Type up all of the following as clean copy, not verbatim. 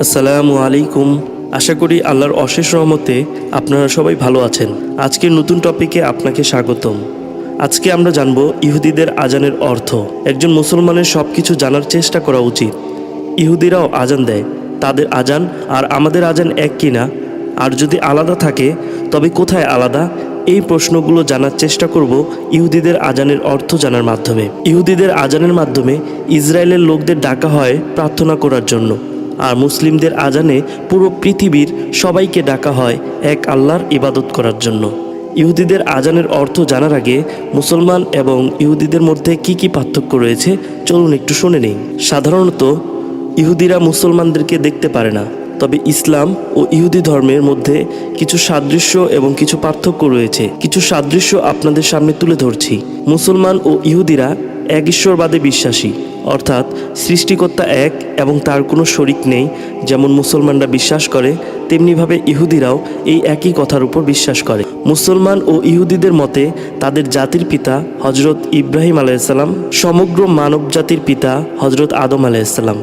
আসসালামু আলাইকুম। আশা করি আল্লাহর অশেষ রহমতে আপনারা সবাই ভালো আছেন। আজকের নতুন টপিকে আপনাকে স্বাগতম। আজকে আমরা জানব ইহুদিদের আজানের অর্থ। একজন মুসলমানের সব কিছু জানার চেষ্টা করা উচিত। ইহুদিরাও আজান দেয়, তাদের আজান আর আমাদের আজান এক কিনা, আর যদি আলাদা থাকে তবে কোথায় আলাদা? এই প্রশ্নগুলো জানার চেষ্টা করব ইহুদিদের আজানের অর্থ জানার মাধ্যমে। ইহুদিদের আজানের মাধ্যমে ইসরায়েলের লোকদের ডাকা হয় প্রার্থনা করার জন্য, আর মুসলিমদের আজানে পুরো পৃথিবীর সবাইকে ডাকা হয় এক আল্লাহর ইবাদত করার জন্য। ইহুদিদের আজানের অর্থ জানার আগে মুসলমান এবং ইহুদিদের মধ্যে কি কি পার্থক্য রয়েছে চলুন একটু শুনে নেই। সাধারণত ইহুদিরা মুসলমানদেরকে দেখতে পারে না, তবে ইসলাম ও ইহুদি ধর্মের মধ্যে কিছু সাদৃশ্য এবং কিছু পার্থক্য রয়েছে। কিছু সাদৃশ্য আপনাদের সামনে তুলে ধরছি। মুসলমান ও ইহুদিরা এক ঈশ্বরবাদে বিশ্বাসী, অর্থাৎ সৃষ্টিকর্তা এক এবং তার কোনো শরিক নেই। যেমন মুসলমানরা বিশ্বাস করে, তেমনিভাবে ইহুদিরাও এই একই কথার উপর বিশ্বাস করে। মুসলমান ও ইহুদিদের মতে তাদের জাতির পিতা হজরত ইব্রাহিম আলাইসাল্লাম, সমগ্র মানব জাতির পিতা হজরত আদম আলাইসাল্লাম।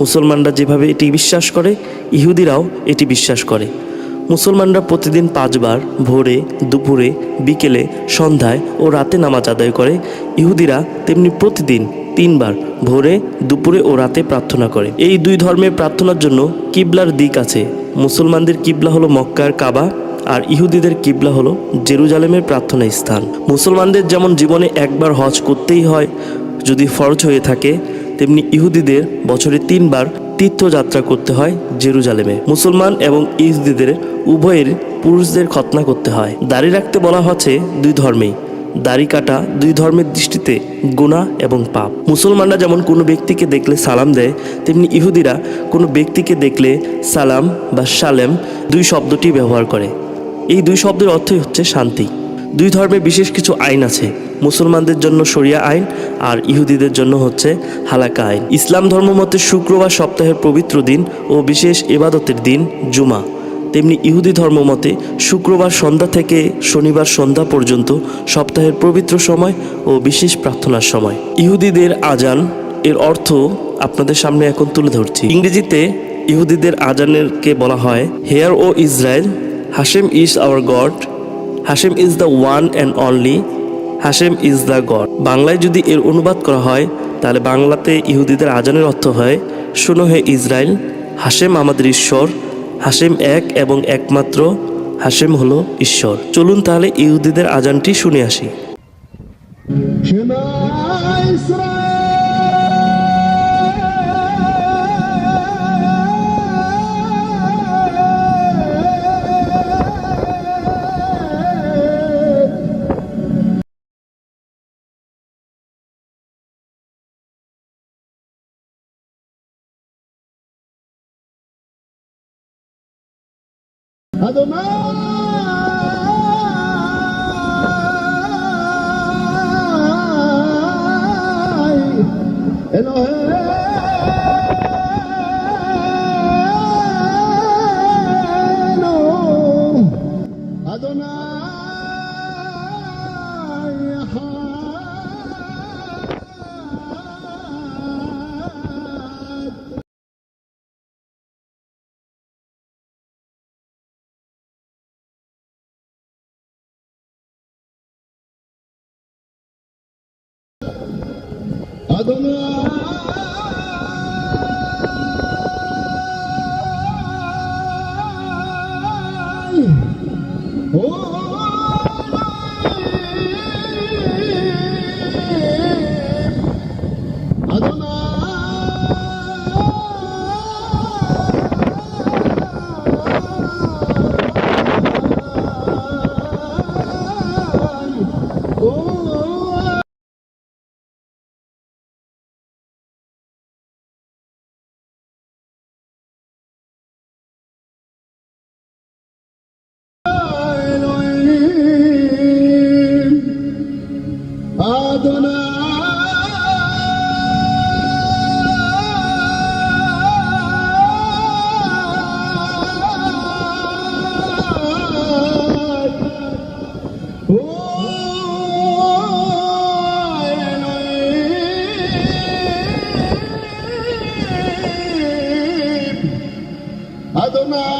মুসলমানরা যেভাবে এটি বিশ্বাস করে, ইহুদিরাও এটি বিশ্বাস করে। মুসলমানরা প্রতিদিন 5 বার ভোরে, দুপুরে, বিকেলে, সন্ধ্যায় ও রাতে নামাজ আদায় করে। ইহুদিরা তেমনি প্রতিদিন 3 বার ভোরে, দুপুরে ও রাতে প্রার্থনা করে। এই দুই ধর্মের প্রার্থনার জন্য কিবলার দিক আছে। মুসলমানদের কিবলা হলো মক্কার কাবা, আর ইহুদিদের কিবলা হলো জেরুজালেমের প্রার্থনা স্থান। মুসলমানদের যেমন জীবনে একবার হজ করতেই হয় যদি ফরজ হয়ে থাকে, তেমনি ইহুদিদের বছরে 3 বার তীর্থযাত্রা করতে হয় জেরুজালেমে। মুসলমান এবং ইহুদিদের উভয়ের পুরুষদের খতনা করতে হয়। দাড়ি রাখতে বলা হচ্ছে দুই ধর্মেই। দাড়ি কাটা দুই ধর্মের দৃষ্টিতে গুনাহ এবং পাপ। মুসলমানরা যেমন কোনো ব্যক্তিকে দেখলে সালাম দেয়, তেমনি ইহুদিরা কোনো ব্যক্তিকে দেখলে সালাম বা সালেম দুই শব্দটি ব্যবহার করে। এই দুই শব্দের অর্থই হচ্ছে শান্তি। দুই ধর্মে বিশেষ কিছু আইন আছে। মুসলমানদের জন্য শরিয়া আইন আর ইহুদিদের জন্য হচ্ছে হালাকা আইন। ইসলাম ধর্ম মতে শুক্রবার সপ্তাহের পবিত্র দিন ও বিশেষ ইবাদতের দিন জুমা। তেমনি ইহুদি ধর্ম মতে শুক্রবার সন্ধ্যা থেকে শনিবার সন্ধ্যা পর্যন্ত সপ্তাহের পবিত্র সময় ও বিশেষ প্রার্থনার সময়। ইহুদিদের আজান এর অর্থ আপনাদের সামনে এখন তুলে ধরছি। ইংরেজিতে ইহুদিদের আজানেরকে বলা হয়, hear O Israel, Hashem is our God, Hashem is the one and only, Hashem is the God. বাংলায় যদি এর অনুবাদ করা হয় তাহলে বাংলাতে ইহুদিদের আজানের অর্থ হয়, শোনো হে ইসরায়েল, হাশেম আমাদের ঈশ্বর, হাশেম এক এবং একমাত্র, হাশেম হলো ঈশ্বর। চলুন তাহলে ইহুদিদের আজানটি শুনে আসি। Oh